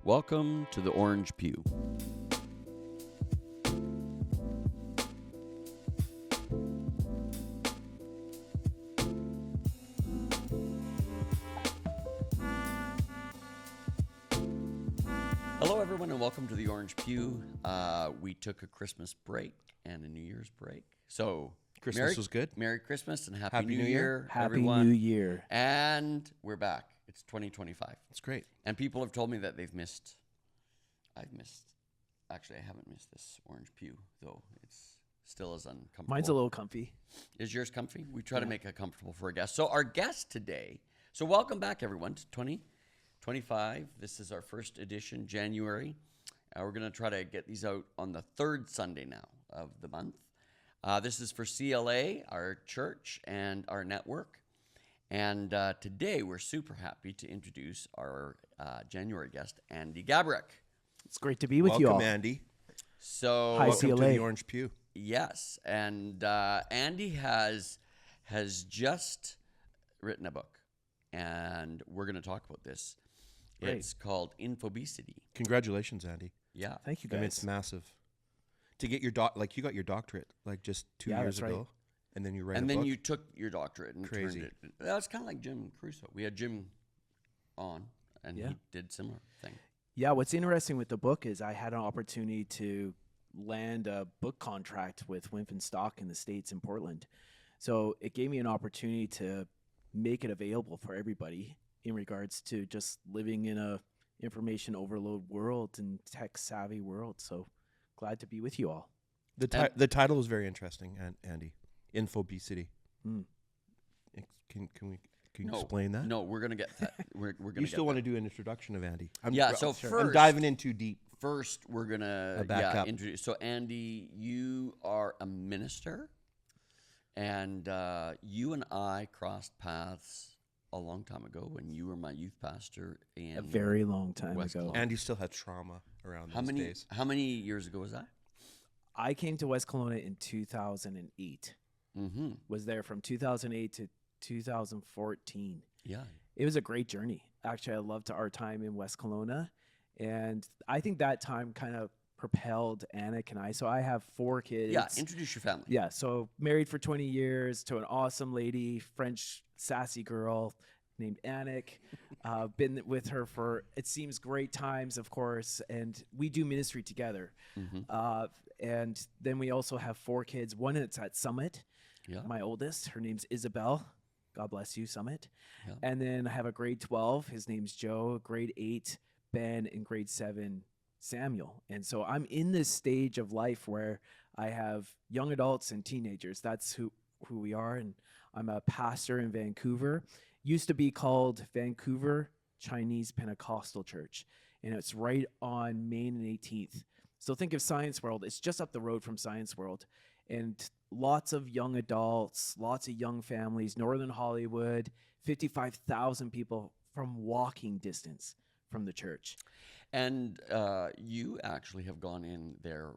Welcome to the Orange Pew. Hello, everyone, and welcome to the Orange Pew. We took a Christmas break and a New Year's break. So Christmas was good. Merry Christmas and Happy New Year, Happy everyone. New Year. And we're back. It's 2025. That's great. And people have told me that they've missed. Actually, I haven't missed this Orange Pew, though. It's still as uncomfortable. Mine's a little comfy. Is yours comfy? We try to make it comfortable for our guests. So our guest today, so welcome back, everyone, to 2025. This is our first edition, January. We're going to try to get these out on the third Sunday now of the month. This is for CLA, our church, and our network. And today we're super happy to introduce our January guest, Andy Gabruch. It's great to be with you all. Welcome, Andy. So Hi, Welcome CLA. to the Orange Pew. yes, and Andy has just written a book, and we're going to talk about this. Great. It's called Infobesity. Congratulations, Andy. Yeah. Thank you, I mean, guys. it's massive. To get your you got your doctorate like just 2 Yeah, years that's ago, right. and then you write And a then book. you took your doctorate and Crazy. turned it. That's kind of like Jim Crusoe. We had Jim on, and Yeah. he did similar thing. Yeah, what's interesting with the book is I had an opportunity to land a book contract with Wimpfen Stock in the States in Portland. So it gave me an opportunity to make it available for everybody in regards to just living in a information overload world and tech savvy world. So glad to be with you all. The title was very interesting, Andy. Infobesity. Mm. Can you explain that? No, we're gonna get that. We're gonna. You still want to do an introduction of Andy? So I'm first, diving in too deep. First, we're gonna back up. introduce. So, Andy, you are a minister, and you and I crossed paths a long time ago when you were my youth pastor in A very long time West ago. Kelowna. Andy still had trauma around those days. How many years ago was that? I came to West Kelowna in 2008. Mm-hmm. Was there from 2008 to 2014. Yeah. It was a great journey. Actually, I loved our time in West Kelowna. And I think that time kind of propelled Anik and I. So I have 4 kids. Yeah. Introduce your family. Yeah. So married for 20 years to an awesome lady, French sassy girl named Anik. Been with her for, it seems, great times, of course. And we do ministry together. Mm-hmm. And then we also have 4 kids. One that's at Summit. Yeah. My oldest, her name's Isabel. God bless you, Summit. Yeah. And then I have a grade 12. His name's Joe. Grade 8, Ben. And grade 7, Samuel. And so I'm in this stage of life where I have young adults and teenagers. That's who we are. And I'm a pastor in Vancouver. Used to be called Vancouver Chinese Pentecostal Church. And it's right on Main and 18th. So think of Science World. It's just up the road from Science World. And lots of young adults, lots of young families, Northern Hollywood, 55,000 people from walking distance from the church. And you actually have gone in there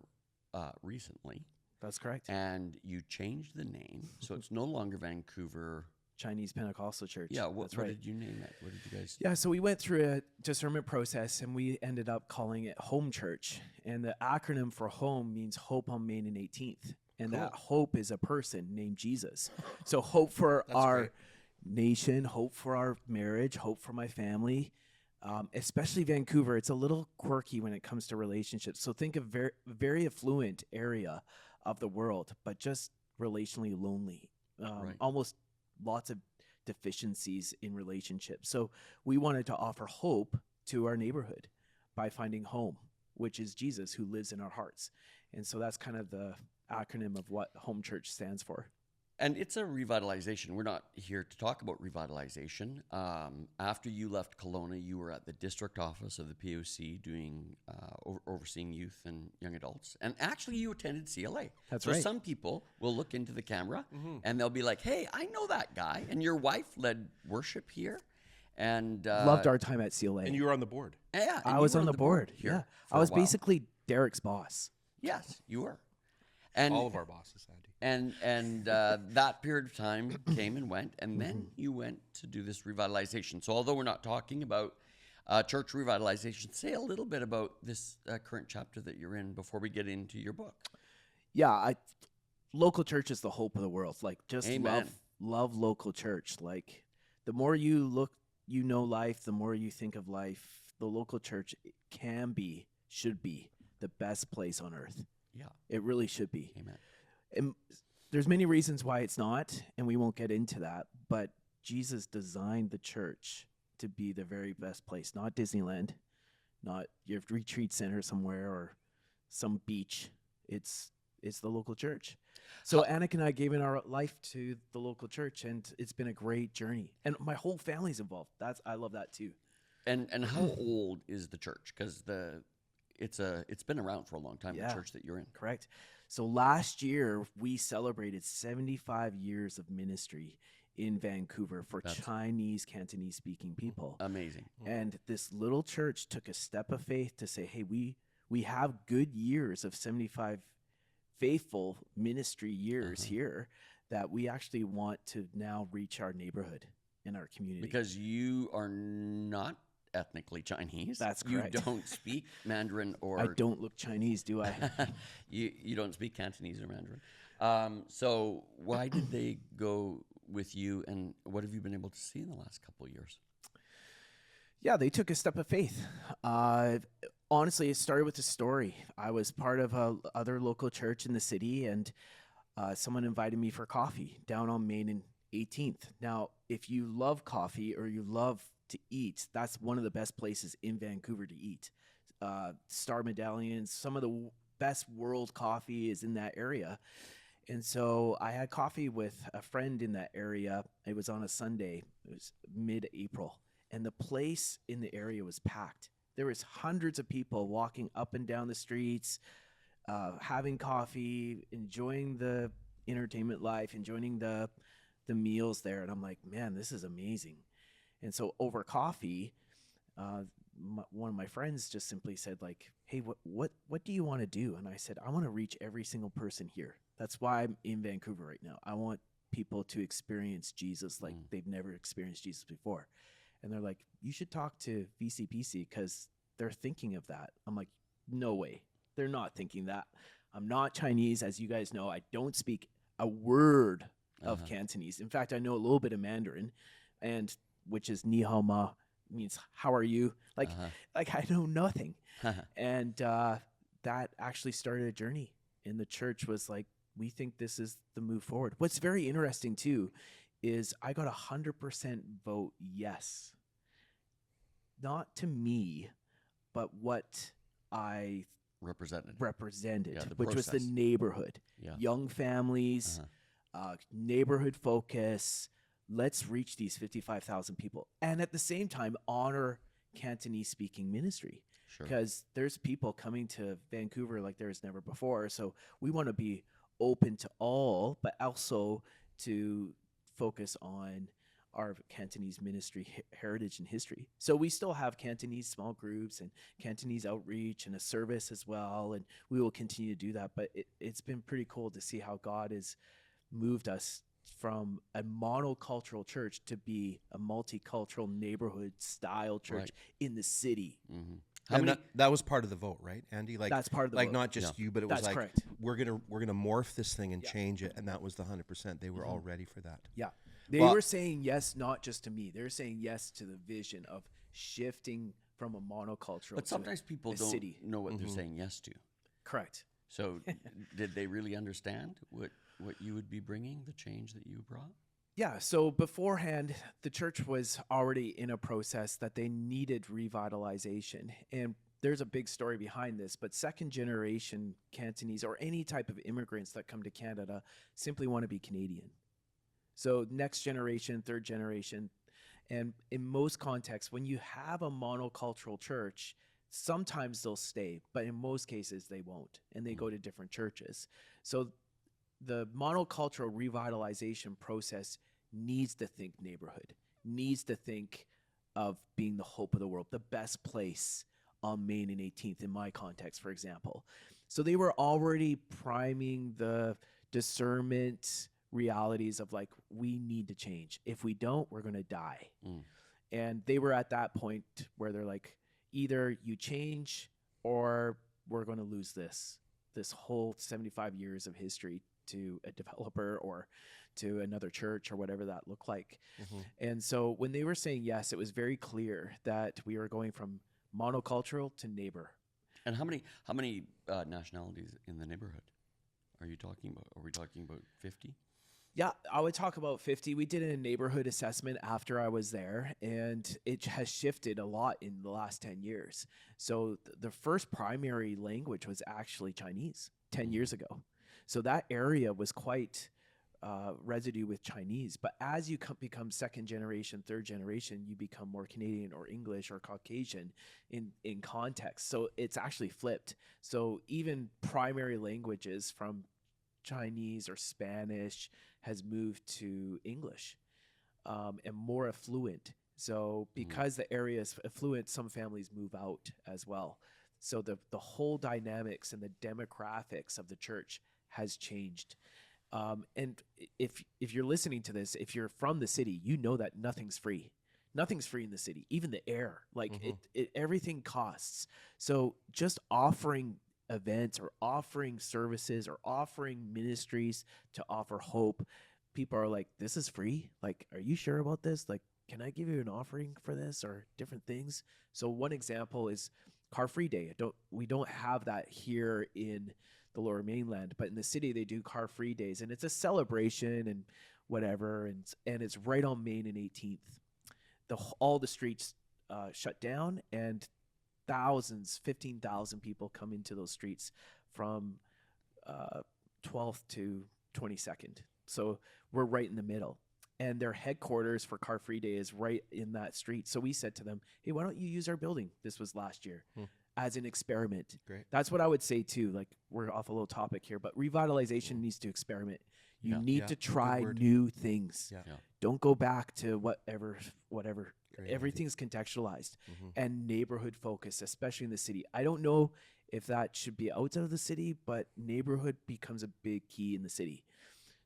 recently. That's correct. And you changed the name. So it's no longer Vancouver. Chinese Pentecostal Church. Yeah. That's What right. did you name it? What did you guys? Yeah, so we went through a discernment process and we ended up calling it Home Church. And the acronym for home means Hope on Main and 18th. And that hope is a person named Jesus. So hope for our great. nation, hope for our marriage, hope for my family, especially Vancouver. It's a little quirky when it comes to relationships. So think of very affluent area of the world, but just relationally lonely. Right. Almost lots of deficiencies in relationships. So we wanted to offer hope to our neighborhood by finding home, which is Jesus who lives in our hearts. And so that's kind of the acronym of what Home Church stands for. And it's a revitalization. We're not here to talk about revitalization. After you left Kelowna, you were at the district office of the POC doing overseeing youth and young adults. And actually, you attended CLA. That's so right. some people will look into the camera and they'll be like, "Hey, I know that guy." And your wife led worship here, and Loved our time at CLA. And you were on the board. Yeah, and I you was were on the board. here. Yeah. for I a was while. basically Derrick's boss. Yes, you were. And All of our bosses, Andy. And that period of time came and went, and then you went to do this revitalization. So although we're not talking about church revitalization. Say a little bit about this current chapter that you're in before we get into your book. Yeah, local church is the hope of the world. Like, just Amen. love local church. Like, the more you look, life, the more you think of life, the local church should be the best place on earth. Yeah. It really should be. Amen. And there's many reasons why it's not, and we won't get into that, but Jesus designed the church to be the very best place, not Disneyland, not your retreat center somewhere or some beach. It's the local church. So Anik and I gave in our life to the local church, and it's been a great journey. And my whole family's involved. I love that too. And how old is the church? Because it's been around for a long time. Yeah. The church that you're in. Correct. So last year we celebrated 75 years of ministry in Vancouver for Chinese Cantonese speaking people. Amazing. And this little church took a step of faith to say, hey, we have good years of 75 faithful ministry years here that we actually want to now reach our neighborhood and our community. Because you are not ethnically Chinese. That's correct. You don't speak Mandarin or... I don't look Chinese, do I? you don't speak Cantonese or Mandarin. So why did they go with you, and what have you been able to see in the last couple of years? Yeah, they took a step of faith. Honestly, it started with a story. I was part of a other local church in the city, and someone invited me for coffee down on Main and 18th. Now, if you love coffee or you love to eat, that's one of the best places in Vancouver to eat. Star Medallions, some of the best world coffee is in that area. And so I had coffee with a friend in that area. It was on a Sunday. It was mid-April. And the place in the area was packed. There was hundreds of people walking up and down the streets, having coffee, enjoying the entertainment life, enjoying the meals there. And I'm like, man, this is amazing. And so over coffee, one of my friends just simply said, like, hey, what do you want to do? And I said, I want to reach every single person here. That's why I'm in Vancouver right now. I want people to experience Jesus like they've never experienced Jesus before. And they're like, you should talk to VCPC because they're thinking of that. I'm like, no way. They're not thinking that. I'm not Chinese. As you guys know, I don't speak a word of Cantonese. In fact, I know a little bit of Mandarin, and which is ni hao ma, means how are you? Like I know nothing. And that actually started a journey. And the church was like, we think this is the move forward. What's very interesting too is I got 100% vote yes. Not to me, but what I represented, Yeah, which was the neighborhood. Yeah. Young families, neighborhood focus. Let's reach these 55,000 people. And at the same time, honor Cantonese speaking ministry. Sure. Because there's people coming to Vancouver like there's never before. So we want to be open to all, but also to focus on our Cantonese ministry heritage and history. So we still have Cantonese small groups and Cantonese outreach and a service as well. And we will continue to do that. But it's been pretty cool to see how God has moved us from a monocultural church to be a multicultural neighborhood style church in the city. And that was part of the vote, right, Andy? Like that's part of the like vote. not just you, but it was That's like correct. we're gonna morph this thing and change it, and that was the 100%. They were all ready for that. Yeah. They were saying yes, not just to me. They're saying yes to the vision of shifting from a monocultural But sometimes people don't city. know what they're saying yes to. Correct. So did they really understand what you would be bringing, the change that you brought? Yeah, so beforehand, the church was already in a process that they needed revitalization. And there's a big story behind this, but second generation Cantonese or any type of immigrants that come to Canada simply want to be Canadian. So next generation, third generation. And in most contexts, when you have a monocultural church, sometimes they'll stay, but in most cases they won't, and they go to different churches. So the monocultural revitalization process needs to think neighborhood, needs to think of being the hope of the world, the best place on Main and 18th in my context, for example. So they were already priming the discernment realities of like, we need to change. If we don't, we're going to die. And they were at that point where they're like, either you change or we're going to lose this whole 75 years of history to a developer or to another church or whatever that looked like. And so when they were saying yes, it was very clear that we were going from monocultural to neighbor. And how many nationalities in the neighborhood are you talking about? Are we talking about 50? Yeah, I would talk about 50. We did a neighborhood assessment after I was there, and it has shifted a lot in the last 10 years. So the first primary language was actually Chinese 10 years ago. So that area was quite residue with Chinese. But as you become second generation, third generation, you become more Canadian or English or Caucasian in context. So it's actually flipped. So even primary languages from Chinese or Spanish has moved to English and more affluent. So because the area is affluent, some families move out as well. So the whole dynamics and the demographics of the church has changed. And if you're listening to this, if you're from the city, you know that nothing's free. Nothing's free in the city, even the air. Like everything costs. So just offering events or offering services or offering ministries to offer hope, people are like, this is free? Like, are you sure about this? Like, can I give you an offering for this or different things? So one example is Car Free Day. We don't have that here in the Lower Mainland, but in the city they do Car Free Days, and it's a celebration and whatever, and it's right on Main and 18th. All the streets shut down, and 15,000 people come into those streets from 12th to 22nd. So we're right in the middle. And their headquarters for Car Free Day is right in that street. So we said to them, hey, why don't you use our building? This was last year as an experiment. Great. That's what I would say too. Like, we're off a little topic here, but revitalization needs to experiment. You need to try new things. Yeah. Don't go back to whatever. Great. Everything's contextualized and neighborhood focus, especially in the city. I don't know if that should be outside of the city, but neighborhood becomes a big key in the city.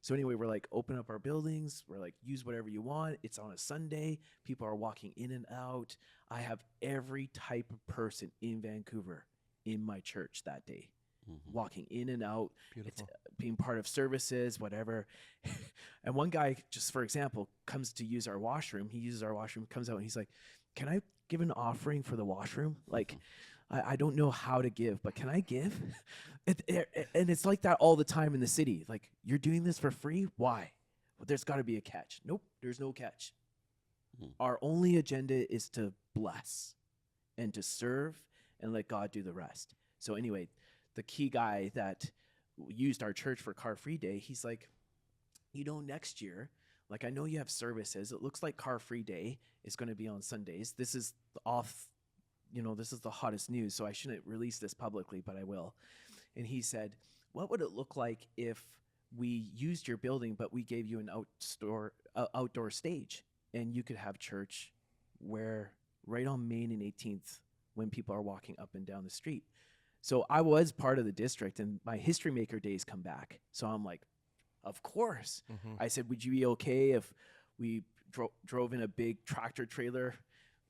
So anyway, we're like, open up our buildings. We're like, use whatever you want. It's on a Sunday. People are walking in and out. I have every type of person in Vancouver in my church that day, walking in and out. Beautiful. It's being part of services, whatever. And one guy, just for example, comes to use our washroom. He uses our washroom, comes out, and he's like, can I give an offering for the washroom? Like, I don't know how to give, but can I give? And it's like that all the time in the city. Like, you're doing this for free? Why? Well, there's got to be a catch. Nope, there's no catch. Our only agenda is to bless and to serve and let God do the rest. So anyway, the key guy that used our church for Car Free Day, he's like, next year, like, I know you have services. It looks like Car Free Day is going to be on Sundays. This is this is the hottest news, so I shouldn't release this publicly, but I will. And he said, what would it look like if we used your building, but we gave you an outdoor stage, and you could have church right on Main and 18th when people are walking up and down the street? So I was part of the district, and my History Maker days come back. So I'm like, of course. I said, would you be okay if we drove in a big tractor trailer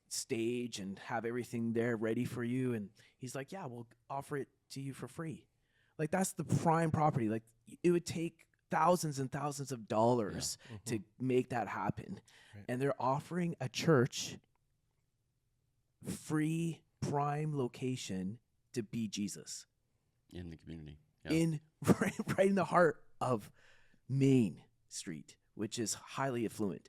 stage and have everything there ready for you? And he's like, yeah, we'll offer it to you for free. Like, that's the prime property. Like, it would take thousands and thousands of dollars to make that happen. Right. And they're offering a church free prime location to be Jesus in the community, right in the heart of Main Street, which is highly affluent.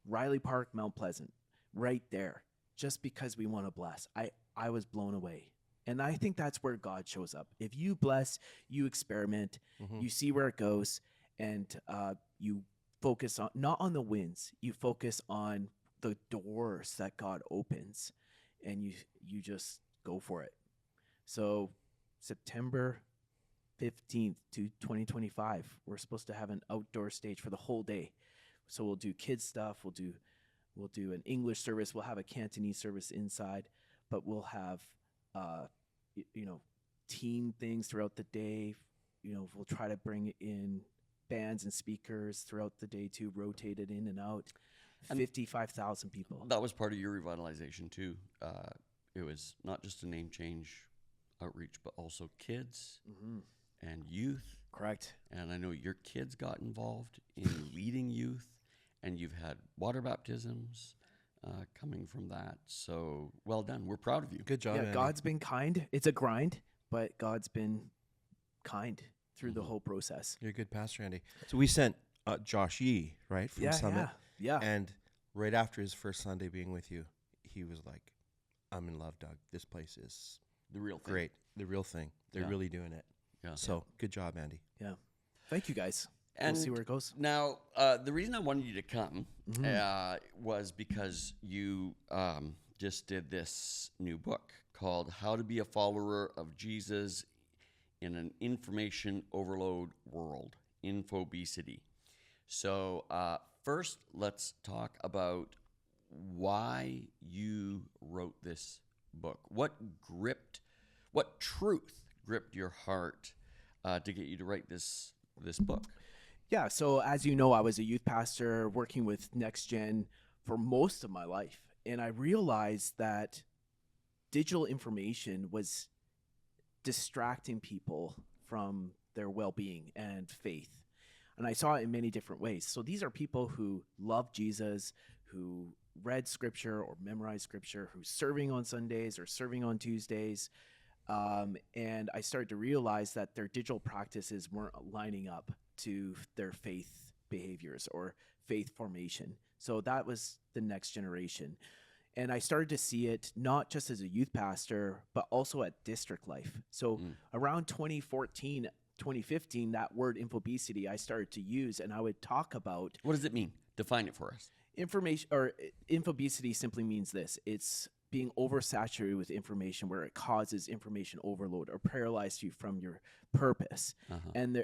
Riley Park, Mount Pleasant, right there, just because we want to bless. I was blown away. And I think that's where God shows up. If you bless, you experiment, you see where it goes, and you focus on, not on the wins, you focus on the doors that God opens, and you just go for it. So September 15th to 2025, we're supposed to have an outdoor stage for the whole day. So we'll do kids stuff, we'll do an English service, we'll have a Cantonese service inside, but we'll have teen things throughout the day. We'll try to bring in bands and speakers throughout the day too, rotated in and out. And 55,000 people. that was part of your revitalization too. It was not just a name change outreach, but also kids and youth. Correct. And I know your kids got involved in leading youth, and you've had water baptisms coming from that. So well done. We're proud of you. Good job, Yeah, Andy. God's been kind. It's a grind, but God's been kind through the whole process. You're a good pastor, Andy. So we sent Josh Yee, right, from Summit. Yeah. And right after his first Sunday being with you, he was like, I'm in love, Doug. This place is The real thing. great. The real thing. They're Yeah. really doing it. Yeah. So good job, Andy. Yeah. Thank you, guys. And we'll see where it goes. Now, the reason I wanted you to come was because you just did this new book called How to Be a Follower of Jesus in an Information Overload World, Infobesity. So first, let's talk about why you wrote this book. What truth gripped your heart to get you to write this book? Yeah. So as you know, I was a youth pastor working with Next Gen for most of my life. And I realized that digital information was distracting people from their well-being and faith. And I saw it in many different ways. So these are people who love Jesus, who read scripture or memorized scripture, who's serving on Sundays or serving on Tuesdays. And I started to realize that their digital practices weren't lining up to their faith behaviors or faith formation. So that was the next generation. And I started to see it not just as a youth pastor, but also at district life. So around 2014, 2015, that word infobesity I started to use, and I would talk about What does it mean? Define it for us. information, or infobesity simply means this. It's being oversaturated with information where it causes information overload or paralyzes you from your purpose. And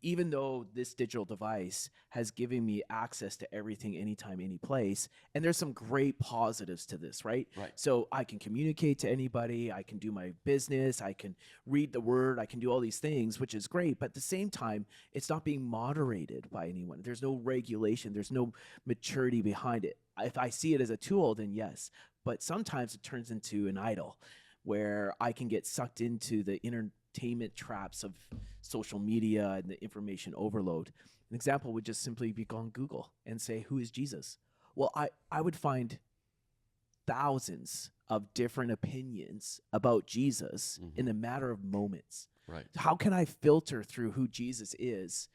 even though this digital device has given me access to everything, anytime, any place, and there's some great positives to this, right? Right. So I can communicate to anybody, I can do my business, I can read the word, I can do all these things, which is great. But at the same time, it's not being moderated by anyone. There's no regulation, there's no maturity behind it. If I see it as a tool, then yes. But sometimes it turns into an idol where I can get sucked into the entertainment traps of social media and the information overload. An example would just simply be go on Google and say, who is Jesus? Well, I would find thousands of different opinions about Jesus in a matter of moments. Right. How can I filter through who Jesus is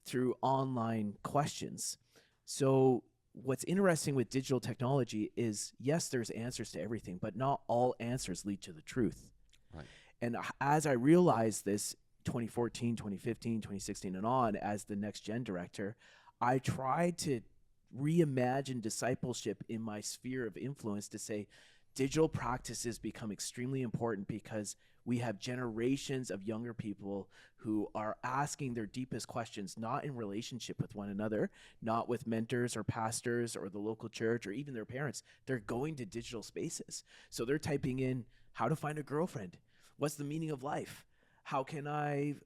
through online questions? So what's interesting with digital technology is, yes, there's answers to everything, but not all answers lead to the truth. Right. And as I realized this 2014, 2015, 2016 and on as the Next Gen director, I tried to reimagine discipleship in my sphere of influence to say digital practices become extremely important because we have generations of younger people who are asking their deepest questions, not in relationship with one another, not with mentors or pastors or the local church or even their parents. They're going to digital spaces. So they're typing in how to find a girlfriend. What's the meaning of life? How can I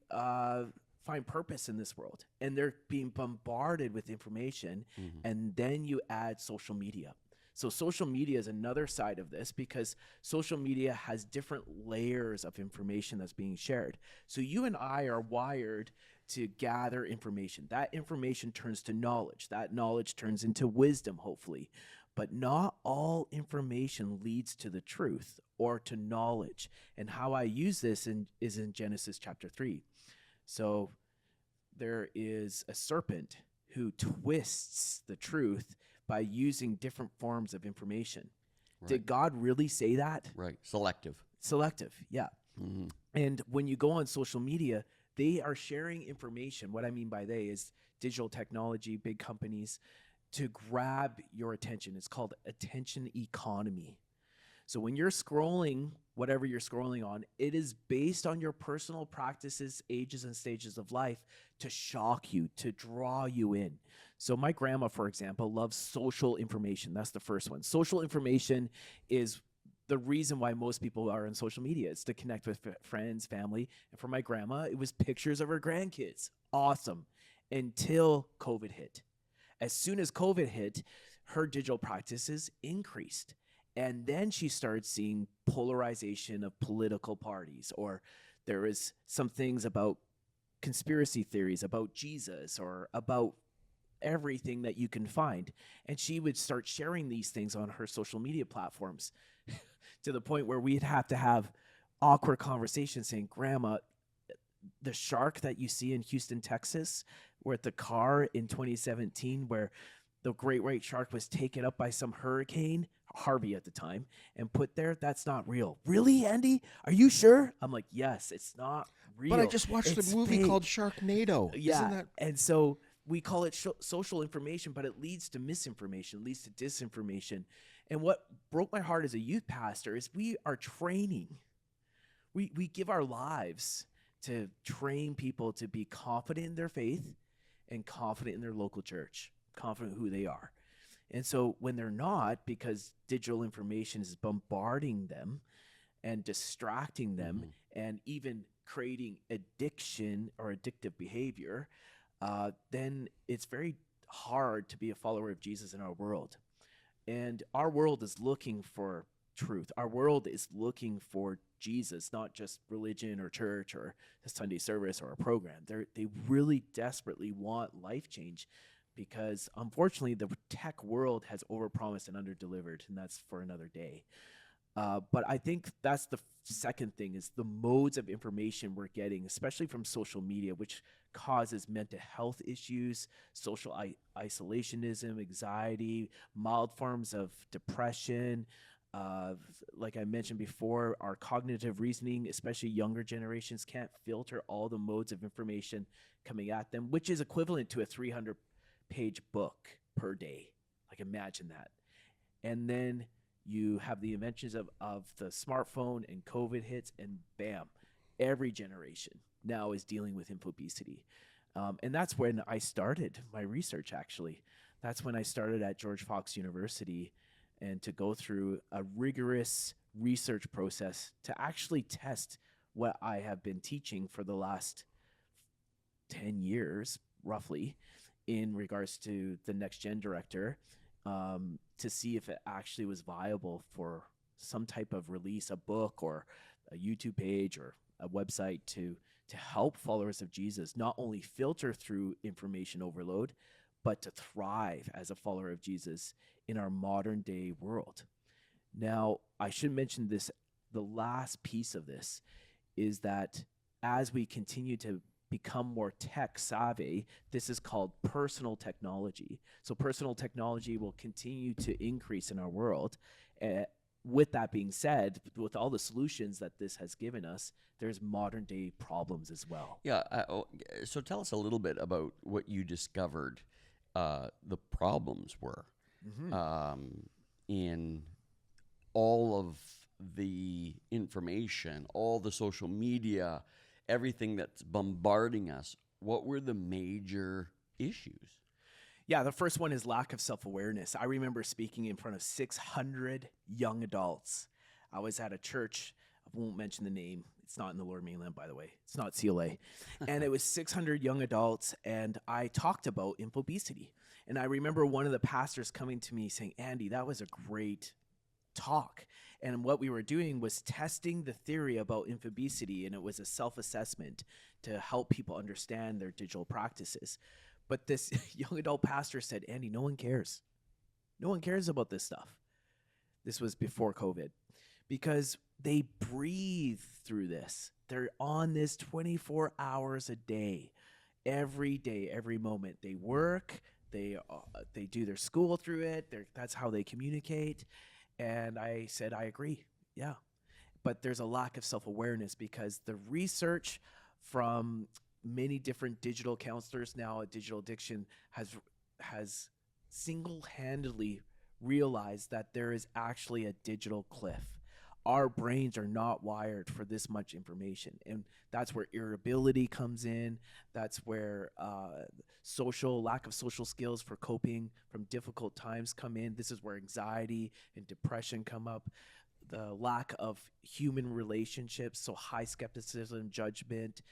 find purpose in this world? And they're being bombarded with information. And then you add social media. So social media is another side of this because social media has different layers of information that's being shared. So you and I are wired to gather information. That information turns to knowledge. That knowledge turns into wisdom, hopefully. But not all information leads to the truth or to knowledge. And how I use this is in Genesis chapter 3. So there is a serpent who twists the truth by using different forms of information. Right. Did God really say that? Right. Selective. Selective, yeah. And when you go on social media, they are sharing information. What I mean by they is digital technology, big companies, to grab your attention. It's called attention economy. So when you're scrolling, whatever you're scrolling on, it is based on your personal practices, ages, and stages of life to shock you, to draw you in. So my grandma, for example, loves social information. That's the first one. Social information is the reason why most people are on social media. It's to connect with friends, family. And for my grandma, it was pictures of her grandkids. Awesome. Until COVID hit. As soon as COVID hit, her digital practices increased. And then she started seeing polarization of political parties, or there was some things about conspiracy theories about Jesus or about everything that you can find. And she would start sharing these things on her social media platforms to the point where we'd have to have awkward conversations saying, Grandma, the shark that you see in Houston, Texas, where at the car in 2017, where the great white shark was taken up by some hurricane, Harvey at the time, and put there, that's not real. Really, Andy? Are you sure? I'm like, yes, it's not real. But I just watched It's a movie fake. called Sharknado. Yeah. Isn't that? And so we call it social information, but it leads to misinformation, leads to disinformation. And what broke my heart as a youth pastor is we are training. We give our lives to train people to be confident in their faith and confident in their local church, confident who they are. And so when they're not, because digital information is bombarding them and distracting them and even creating addiction or addictive behavior, then it's very hard to be a follower of Jesus in our world. And our world is looking for truth. Our world is looking for Jesus, not just religion or church or a Sunday service or a program. They really desperately want life change, because unfortunately the tech world has overpromised and underdelivered, and that's for another day. But I think that's the second thing, is the modes of information we're getting, especially from social media, which causes mental health issues, social isolationism, anxiety, mild forms of depression. Like I mentioned before, our cognitive reasoning, especially younger generations, can't filter all the modes of information coming at them, which is equivalent to a 300-page book per day. Like, imagine that. And then you have the inventions of the smartphone, and COVID hits, and bam, every generation now is dealing with infobesity. And that's when I started my research, actually. That's when I started at George Fox University, and to go through a rigorous research process to actually test what I have been teaching for the last 10 years, roughly, in regards to the Next Gen Director, to see if it actually was viable for some type of release, a book or a YouTube page or a website to help followers of Jesus not only filter through information overload, but to thrive as a follower of Jesus in our modern day world. Now, I should mention this, the last piece of this is that as we continue to become more tech savvy, this is called personal technology. So personal technology will continue to increase in our world. With that being said, with all the solutions that this has given us, there's modern day problems as well. Yeah. So tell us a little bit about what you discovered the problems were in all of the information, all the social media, everything that's bombarding us. What were the major issues? Yeah, the first one is lack of self-awareness. I remember speaking in front of 600 young adults. I was at a church. I won't mention the name. It's not in the Lower Mainland, by the way. It's not CLA. And it was 600 young adults, and I talked about infobesity. And I remember one of the pastors coming to me saying, Andy, that was a great talk. And what we were doing was testing the theory about infobesity, and it was a self-assessment to help people understand their digital practices. But this young adult pastor said, Andy, no one cares. No one cares about this stuff. This was before COVID, because they breathe through this. They're on this 24 hours a day, every moment. They work, they do their school through it. That's how they communicate. And I said, I agree. Yeah. But there's a lack of self-awareness, because the research from many different digital counselors now at Digital Addiction has single-handedly realized that there is actually a digital cliff. Our brains are not wired for this much information. And that's where irritability comes in. That's where lack of social skills for coping from difficult times come in. This is where anxiety and depression come up. The lack of human relationships, so high skepticism, judgment,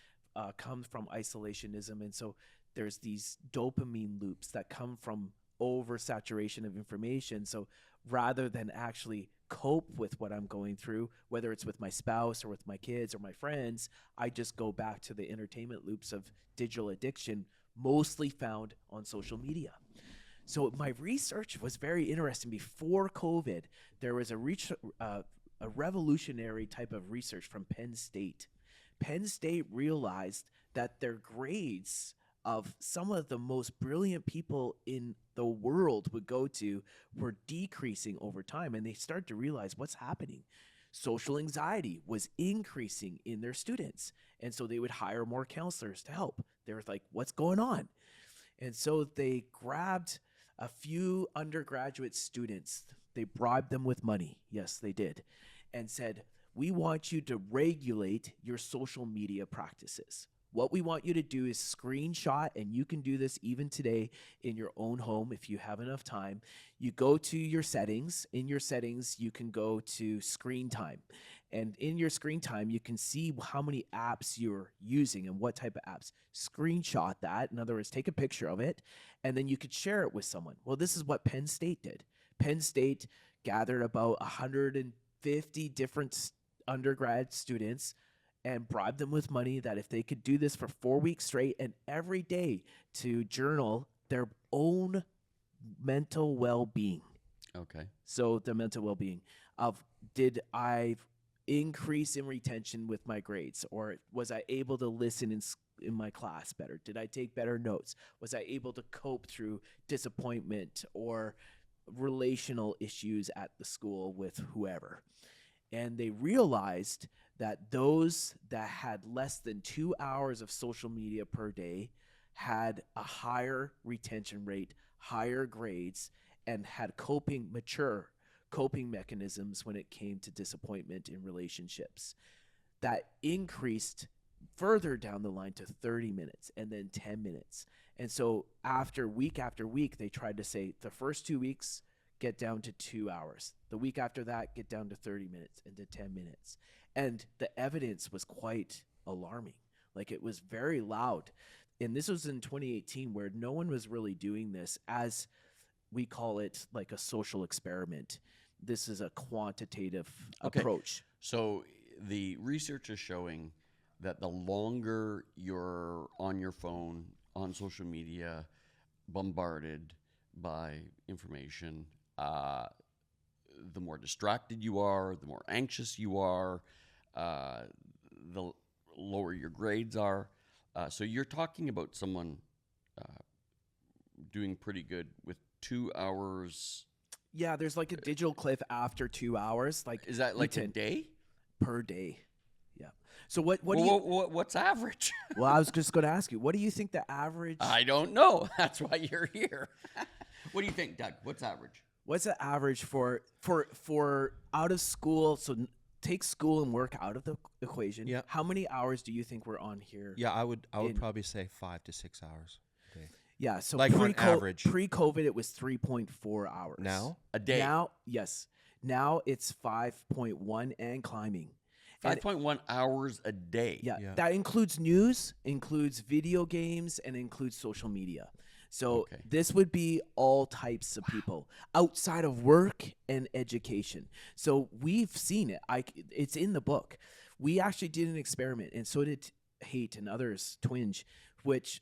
comes from isolationism. And so there's these dopamine loops that come from oversaturation of information. So rather than actually cope with what I'm going through, whether it's with my spouse or with my kids or my friends, I just go back to the entertainment loops of digital addiction, mostly found on social media. So my research was very interesting. Before COVID, there was a revolutionary type of research from Penn State. Penn State realized that their grades of some of the most brilliant people in the world would go to were decreasing over time. And they started to realize what's happening. Social anxiety was increasing in their students. And so they would hire more counselors to help. They were like, what's going on? And so they grabbed a few undergraduate students. They bribed them with money. Yes, they did. And said, we want you to regulate your social media practices. What we want you to do is screenshot, and you can do this even today in your own home if you have enough time. You go to your settings. In your settings, you can go to screen time. And in your screen time, you can see how many apps you're using and what type of apps. Screenshot that. In other words, take a picture of it, and then you could share it with someone. Well, this is what Penn State did. Penn State gathered about 150 different undergrad students and bribed them with money that if they could do this for 4 weeks straight and every day to journal their own mental well-being. Okay. So the mental well-being of, did I increase in retention with my grades, or was I able to listen in my class better? Did I take better notes? Was I able to cope through disappointment or relational issues at the school with whoever? And they realized that those that had less than 2 hours of social media per day had a higher retention rate, higher grades, and had mature coping mechanisms when it came to disappointment in relationships. That increased further down the line to 30 minutes and then 10 minutes. And so after week, they tried to say the first 2 weeks, get down to 2 hours. The week after that, get down to 30 minutes and to 10 minutes. And the evidence was quite alarming. Like, it was very loud. And this was in 2018, where no one was really doing this, as we call it, like a social experiment. This is a quantitative approach. So the research is showing that the longer you're on your phone, on social media, bombarded by information, the more distracted you are, the more anxious you are, the lower your grades are. So you're talking about someone doing pretty good with 2 hours. Yeah, there's like a digital cliff after 2 hours. Like, is that like a day? Per day. Yeah. So what's average? Well, I was just going to ask you, what do you think the average? I don't know. That's why you're here. What do you think, Doug? What's average? What's the average for out of school? So take school and work out of the equation. Yeah. How many hours do you think we're on here? Yeah, I would probably say 5 to 6 hours a day. Yeah, so like on average. Pre-COVID, it was 3.4 hours. Now? A day? Now, yes. Now it's 5.1 and climbing. 5.1 hours a day. Yeah, that includes news, includes video games, and includes social media. So this would be all types of people outside of work and education. So we've seen it. It's in the book. We actually did an experiment, and so did Hate and others, Twinge, which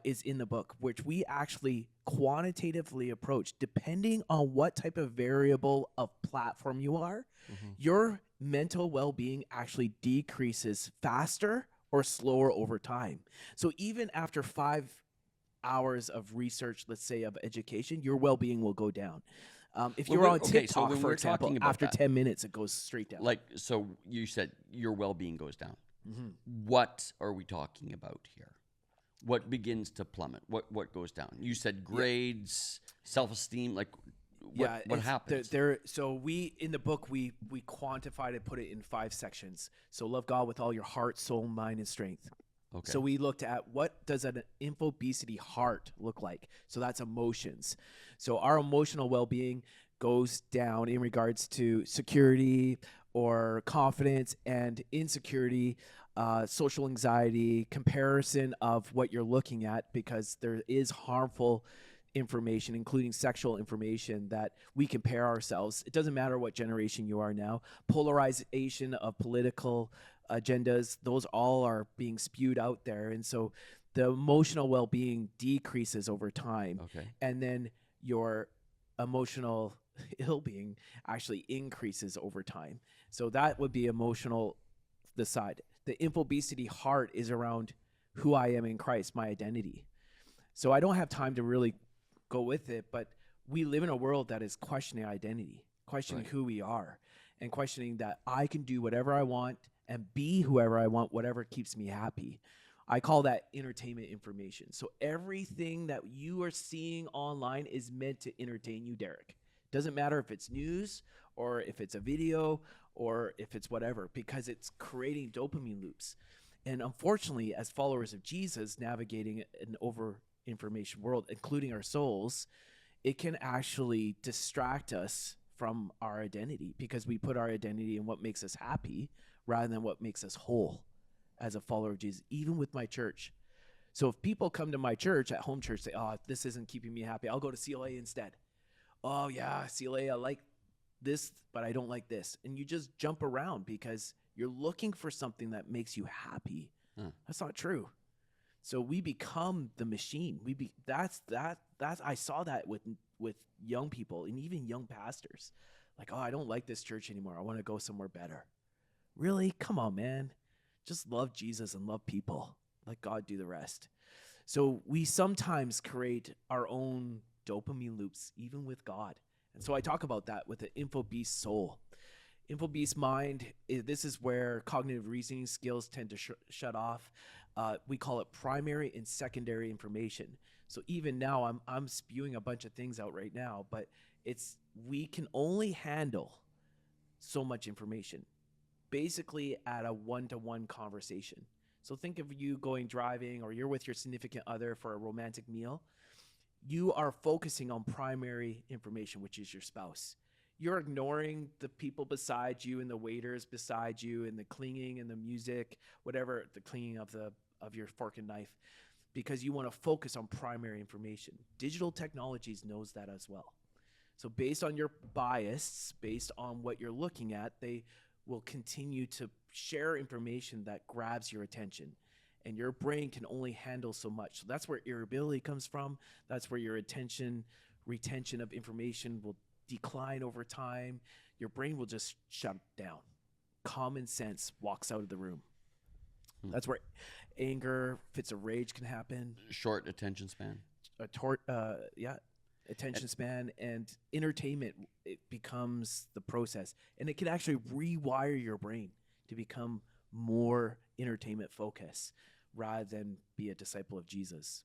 is in the book, which we actually quantitatively approach, depending on what type of variable of platform you are, your mental well-being actually decreases faster or slower over time. So even after 5 hours of research, let's say of education, your well-being will go down. If you're on TikTok, for example, after 10 minutes, it goes straight down. Like, so you said your well-being goes down. What are we talking about here? What begins to plummet? What goes down? You said grades, self-esteem, like what happens? So we, in the book, we quantified and put it in 5 sections. So love God with all your heart, soul, mind, and strength. Okay. So we looked at what does an infobesity heart look like? So that's emotions. So our emotional well-being goes down in regards to security or confidence and insecurity, social anxiety, comparison of what you're looking at, because there is harmful information, including sexual information, that we compare ourselves. It doesn't matter what generation you are now. Polarization of political agendas, those all are being spewed out there. And so the emotional well-being decreases over time. Okay. And then your emotional ill-being actually increases over time. So that would be emotional, the side. The infobesity heart is around who I am in Christ, my identity. So I don't have time to really go with it, but we live in a world that is questioning identity, questioning Right. who we are, and questioning that I can do whatever I want and be whoever I want, whatever keeps me happy. I call that entertainment information. So everything that you are seeing online is meant to entertain you, Derrick. Doesn't matter if it's news or if it's a video or if it's whatever, because it's creating dopamine loops. And unfortunately, as followers of Jesus, navigating an over information world, including our souls, it can actually distract us from our identity, because we put our identity in what makes us happy rather than what makes us whole as a follower of Jesus, even with my church. So if people come to my church, at home church, say, oh, this isn't keeping me happy, I'll go to CLA instead. Oh yeah, CLA, I like this, but I don't like this. And you just jump around because you're looking for something that makes you happy. That's not true. So we become the machine. That's I saw that with young people and even young pastors. Like, oh, I don't like this church anymore. I want to go somewhere better. Really? Come on, man. Just love Jesus and love people. Let God do the rest. So we sometimes create our own dopamine loops, even with God. And so I talk about that with the info-beast soul. Info-beast mind, this is where cognitive reasoning skills tend to shut off. We call it primary and secondary information. So even now, I'm spewing a bunch of things out right now, but we can only handle so much information, basically at a one-to-one conversation. So think of you going driving, or you're with your significant other for a romantic meal. You are focusing on primary information, which is your spouse. You're ignoring the people beside you and the waiters beside you and the clinging and the music, whatever, the clinging of your fork and knife, because you want to focus on primary information. Digital technologies knows that as well. So based on your bias, based on what you're looking at, they will continue to share information that grabs your attention. And your brain can only handle so much. So that's where irritability comes from. That's where your retention of information will decline over time. Your brain will just shut down. Common sense walks out of the room. That's where anger, fits of rage can happen. Short attention span. Attention span, and entertainment, it becomes the process. And it can actually rewire your brain to become more entertainment focused rather than be a disciple of Jesus.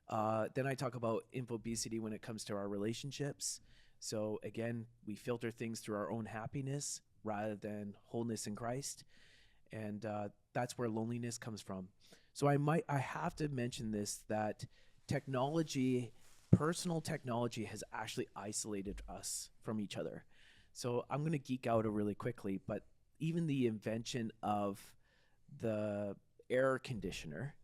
Then I talk about infobesity when it comes to our relationships. So again, we filter things through our own happiness rather than wholeness in Christ. And that's where loneliness comes from. So I have to mention this, that personal technology has actually isolated us from each other. So I'm going to geek out really quickly, but even the invention of the air conditioner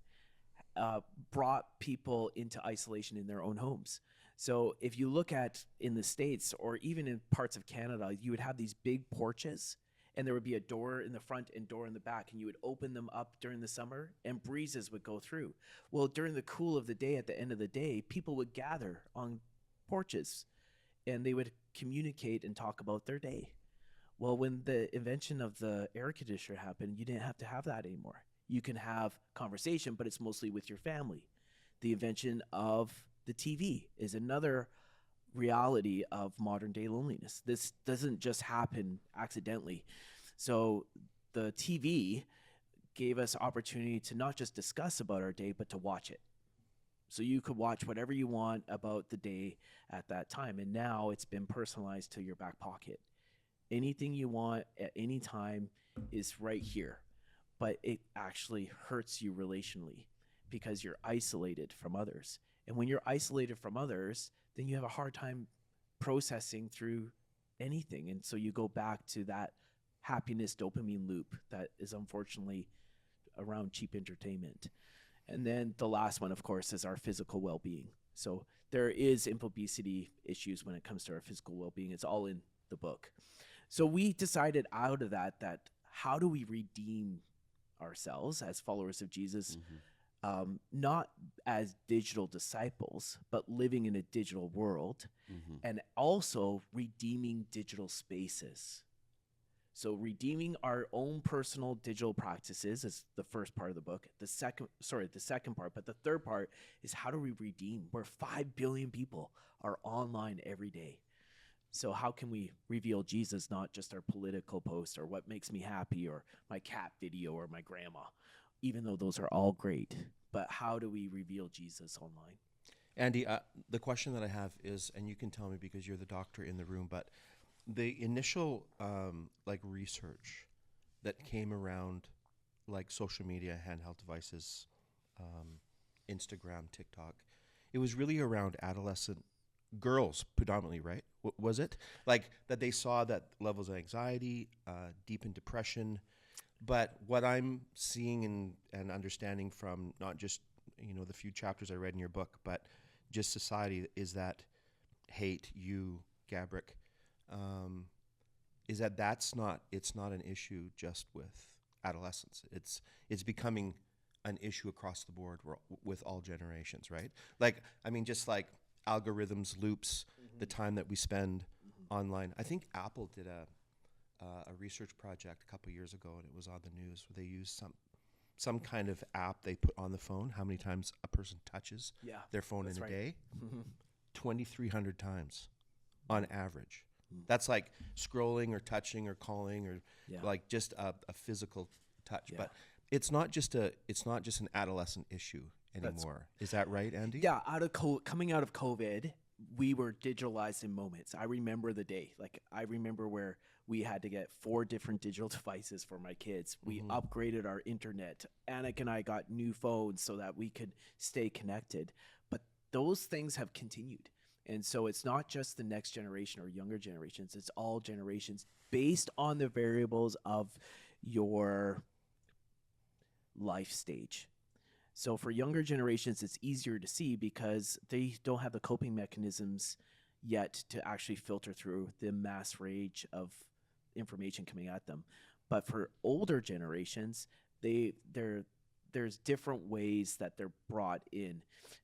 brought people into isolation in their own homes. So if you look at in the States or even in parts of Canada, you would have these big porches, and there would be a door in the front and door in the back, and you would open them up during the summer and breezes would go through. Well, during the cool of the day, at the end of the day, people would gather on porches and they would communicate and talk about their day. Well, when the invention of the air conditioner happened, you didn't have to have that anymore. You can have conversation, but it's mostly with your family. The invention of the TV is another reality of modern day loneliness. This doesn't just happen accidentally. So the TV gave us opportunity to not just discuss about our day, but to watch it. So you could watch whatever you want about the day at that time. And now it's been personalized to your back pocket. Anything you want at any time is right here. But it actually hurts you relationally because you're isolated from others. And when you're isolated from others, then you have a hard time processing through anything. And so you go back to that happiness dopamine loop that is unfortunately around cheap entertainment. And then the last one, of course, is our physical well-being. So there is infobesity issues when it comes to our physical well-being. It's all in the book. So we decided out of that how do we redeem ourselves as followers of Jesus, not as digital disciples, but living in a digital world, and also redeeming digital spaces. So redeeming our own personal digital practices is the first part of the book. The second part, but the third part is how do we redeem where 5 billion people are online every day? So how can we reveal Jesus, not just our political post or what makes me happy or my cat video or my grandma, even though those are all great, but how do we reveal Jesus online? Andy, the question that I have is, and you can tell me because you're the doctor in the room, but the initial research that came around like social media, handheld devices, Instagram, TikTok, it was really around adolescent girls predominantly, right? Was it like that they saw that levels of anxiety, deep in depression? But what I'm seeing and understanding from not just the few chapters I read in your book, but just society, is that hate, Gabruch, is that it's not an issue just with adolescents. It's becoming an issue across the board with all generations, right? Like, I mean, just like algorithms, loops, the time that we spend online. I think Apple did a research project a couple years ago, and it was on the news, where they used some kind of app they put on the phone, how many times a person touches their phone in a day. 2,300 times on average. That's like scrolling or touching or calling or like just a physical touch. But it's not just an adolescent issue anymore. Is that right, Andy? Yeah, coming out of COVID, we were digitalized in moments. I remember the day. Like, I remember where we had to get 4 different digital devices for my kids. We upgraded our internet. Anik and I got new phones so that we could stay connected. But those things have continued. And so it's not just the next generation or younger generations. It's all generations based on the variables of your life stage. So for younger generations, it's easier to see because they don't have the coping mechanisms yet to actually filter through the mass rage of information coming at them. But for older generations, there's different ways that they're brought in.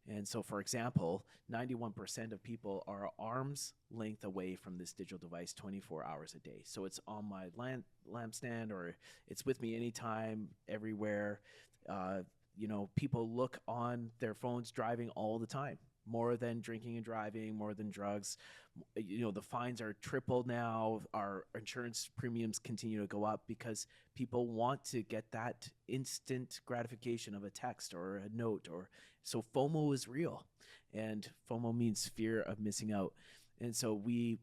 And so, for example, 91% of people are arm's length away from this digital device 24 hours a day. So it's on my lampstand, or it's with me anytime, everywhere. People look on their phones driving all the time, more than drinking and driving, more than drugs. The fines are tripled now. Our insurance premiums continue to go up because people want to get that instant gratification of a text or a note. So FOMO is real, and FOMO means fear of missing out. And so we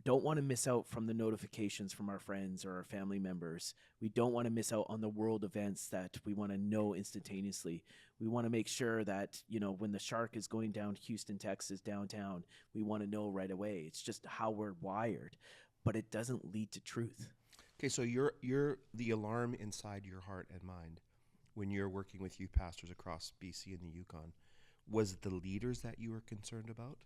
don't want to miss out from the notifications from our friends or our family members. We don't want to miss out on the world events that we want to know instantaneously. We want to make sure that, when the shark is going down Houston, Texas, downtown, we want to know right away. It's just how we're wired, but it doesn't lead to truth. Okay, so you're the alarm inside your heart and mind when you're working with youth pastors across BC and the Yukon. Was it the leaders that you were concerned about?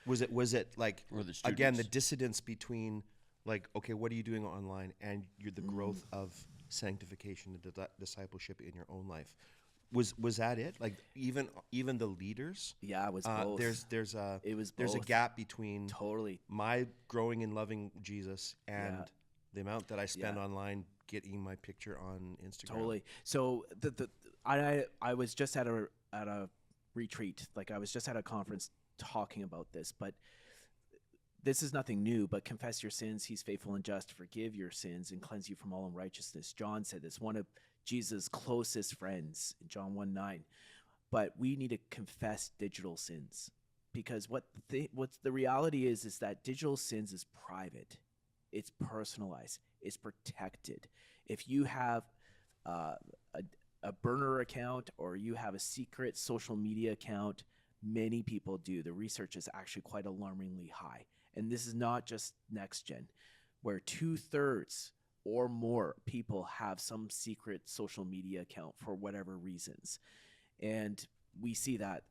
Was it like, again, the dissidence between, like, okay, what are you doing online, and the growth of sanctification and discipleship in your own life? Was that it? Like, even the leaders? Yeah, it was both. There's a gap between my growing and loving Jesus and the amount that I spend online getting my picture on Instagram. Totally. So I was just at a retreat. Like, I was just at a conference talking about this, but this is nothing new. But confess your sins, he's faithful and just to forgive your sins and cleanse you from all unrighteousness. John said this, one of Jesus' closest friends, in John 1:9. But we need to confess digital sins, because what the reality is that digital sins is private, it's personalized, it's protected. If you have a burner account or you have a secret social media account, many people do. The research is actually quite alarmingly high. And this is not just next gen, where 2/3 or more people have some secret social media account for whatever reasons. And we see that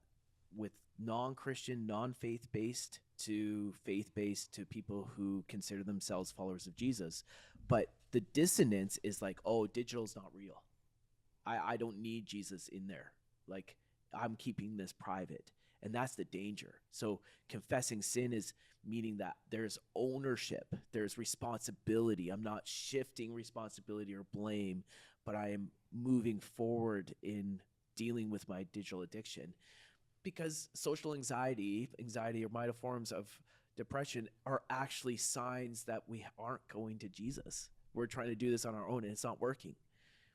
with non-Christian, non-faith based to faith based to people who consider themselves followers of Jesus. But the dissonance is like, oh, digital's not real. I don't need Jesus in there. Like, I'm keeping this private. And that's the danger. So confessing sin is meaning that there's ownership, there's responsibility. I'm not shifting responsibility or blame, but I am moving forward in dealing with my digital addiction. Because social anxiety or minor forms of depression are actually signs that we aren't going to Jesus. We're trying to do this on our own and it's not working.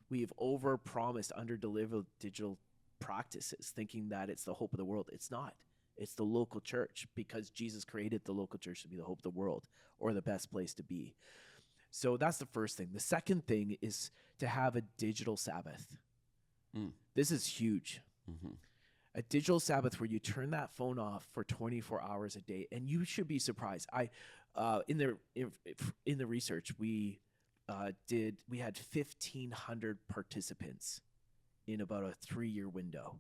We've over-promised, under-delivered digital practices, thinking that it's the hope of the world. It's not. It's the local church, because Jesus created the local church to be the hope of the world, or the best place to be. So that's the first thing. The second thing is to have a digital Sabbath. This is huge. Mm-hmm. A digital Sabbath where you turn that phone off for 24 hours a day, and you should be surprised. In the research we had 1,500 participants in about a 3-year window,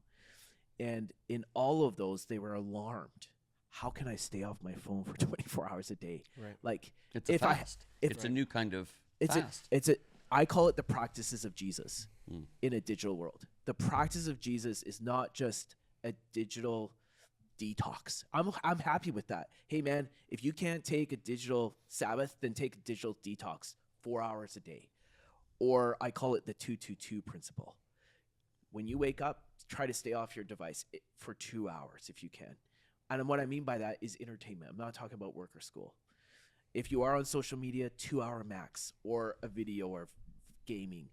and in all of those they were alarmed. How can I stay off my phone for 24 hours a day? Right. Like, It's a fast. It's a new kind of fast. I call it the practices of Jesus in a digital world. The practice of Jesus is not just a digital detox. I'm happy with that. Hey man, if you can't take a digital Sabbath, then take a digital detox 4 hours a day. Or I call it the 2-2-2 principle. When you wake up, try to stay off your device for 2 hours if you can. And what I mean by that is entertainment. I'm not talking about work or school. If you are on social media, 2 hour max, or a video or gaming.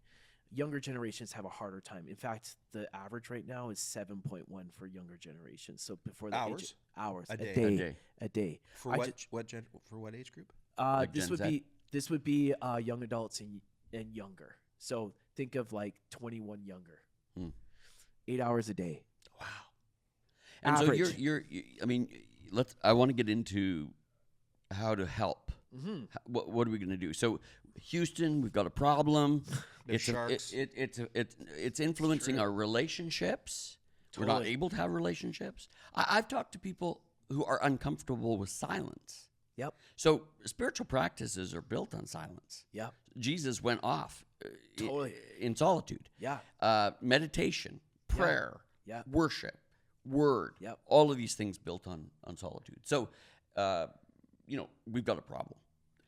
Younger generations have a harder time. In fact, the average right now is 7.1 for younger generations. So before the Hours? hours A a day. For what age group? Like This Gen would Z? be young adults and younger. So think of like 21 younger. 8 hours a day. Wow. And Average. so I want to get into how to help. Mm-hmm. What are we going to do? So Houston, we've got a problem. There's sharks. It's influencing our relationships. We're not Totally. able to have relationships. I've talked to people who are uncomfortable with silence. Yep. So spiritual practices are built on silence. Yep. Jesus went off Totally. in solitude. Yeah. Meditation, prayer, Yeah. worship, word, Yep. all of these things built on solitude. So, we've got a problem.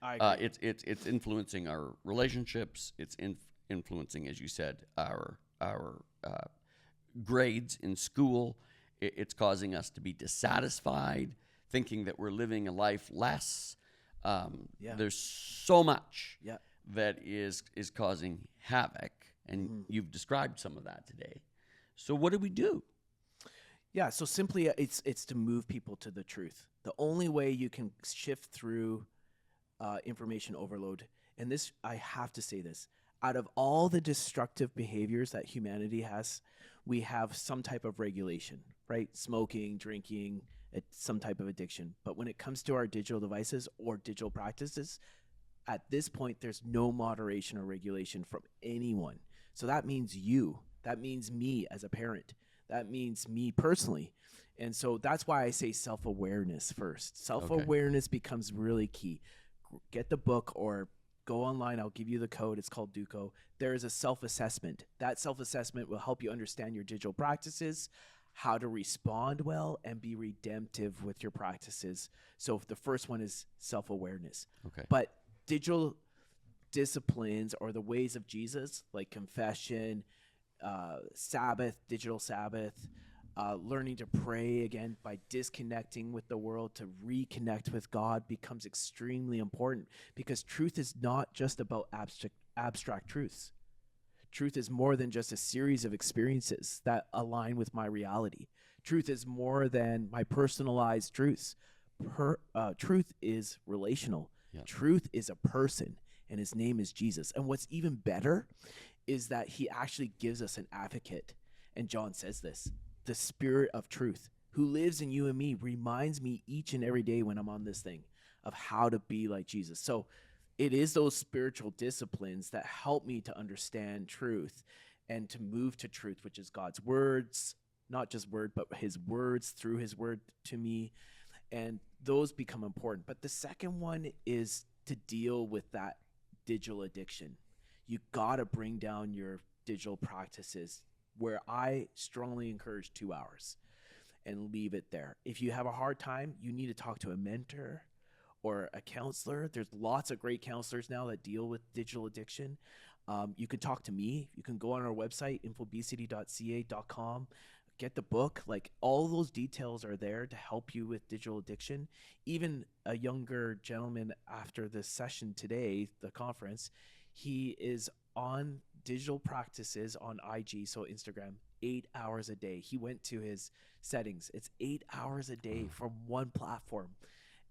I agree. It's influencing our relationships. It's influencing, as you said, our grades in school. It's causing us to be dissatisfied, thinking that we're living a life less. There's so much Yeah. that is causing havoc, and you've described some of that today. So what do we do? Yeah, so simply it's to move people to the truth. The only way you can shift through information overload, and this, I have to say this, out of all the destructive behaviors that humanity has, we have some type of regulation, right? Smoking, drinking, some type of addiction. But when it comes to our digital devices or digital practices, at this point, there's no moderation or regulation from anyone. So that means you. That means me as a parent. That means me personally. And so that's why I say self-awareness first. Self-awareness becomes really key. Get the book or go online. I'll give you the code. It's called Duco. There is a self-assessment. That self-assessment will help you understand your digital practices, how to respond well, and be redemptive with your practices. So the first one is self-awareness. Okay. But digital disciplines or the ways of Jesus, like confession, Sabbath, digital Sabbath, learning to pray again by disconnecting with the world to reconnect with God becomes extremely important, because truth is not just about abstract truths. Truth is more than just a series of experiences that align with my reality. Truth is more than my personalized truths. Truth is relational. Yep. Truth is a person, and his name is Jesus. And what's even better is that he actually gives us an advocate. And John says this: the Spirit of truth, who lives in you and me, reminds me each and every day when I'm on this thing of how to be like Jesus. So it is those spiritual disciplines that help me to understand truth and to move to truth, which is God's words, not just word, but his words through his word to me. And those become important. But the second one is to deal with that digital addiction. You got to bring down your digital practices, where I strongly encourage 2 hours and leave it there. If you have a hard time, you need to talk to a mentor or a counselor. There's lots of great counselors now that deal with digital addiction. You can talk to me. You can go on our website, infobesity.ca.com, get the book. Like, all those details are there to help you with digital addiction. Even a younger gentleman after this session today, the conference, he is on digital practices on IG, so Instagram, 8 hours a day. He went to his settings. It's 8 hours a day from one platform.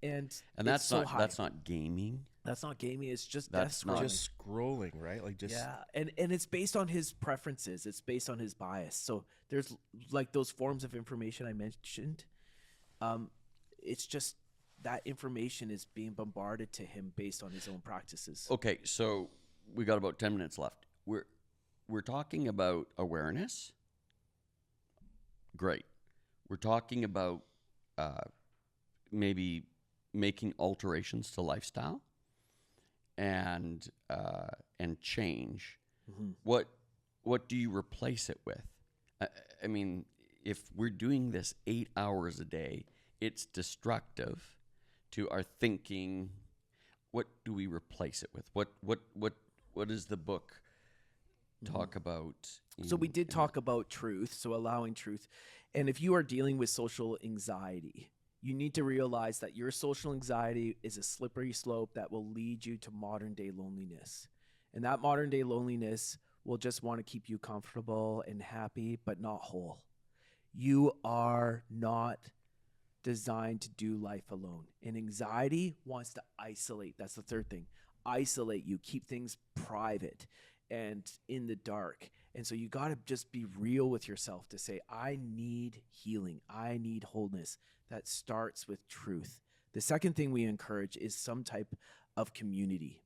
And that's so not high. that's not gaming. That's not gaming. It's just That's death not- scrolling. Just scrolling, right? Like just Yeah, and it's based on his preferences. It's based on his bias. So there's like those forms of information I mentioned. It's just that information is being bombarded to him based on his own practices. Okay, so we got about 10 minutes left. We're talking about awareness. Great. We're talking about maybe making alterations to lifestyle and change. Mm-hmm. What do you replace it with? I mean, if we're doing this 8 hours a day, it's destructive to our thinking. What do we replace it with? What does the book talk about? So we did talk about truth, so allowing truth. And if you are dealing with social anxiety, you need to realize that your social anxiety is a slippery slope that will lead you to modern day loneliness. And that modern day loneliness will just want to keep you comfortable and happy, but not whole. You are not designed to do life alone. And anxiety wants to isolate. That's the third thing. Isolate you, keep things private and in the dark. And so you got to just be real with yourself to say, I need healing. I need wholeness. That starts with truth. The second thing we encourage is some type of community.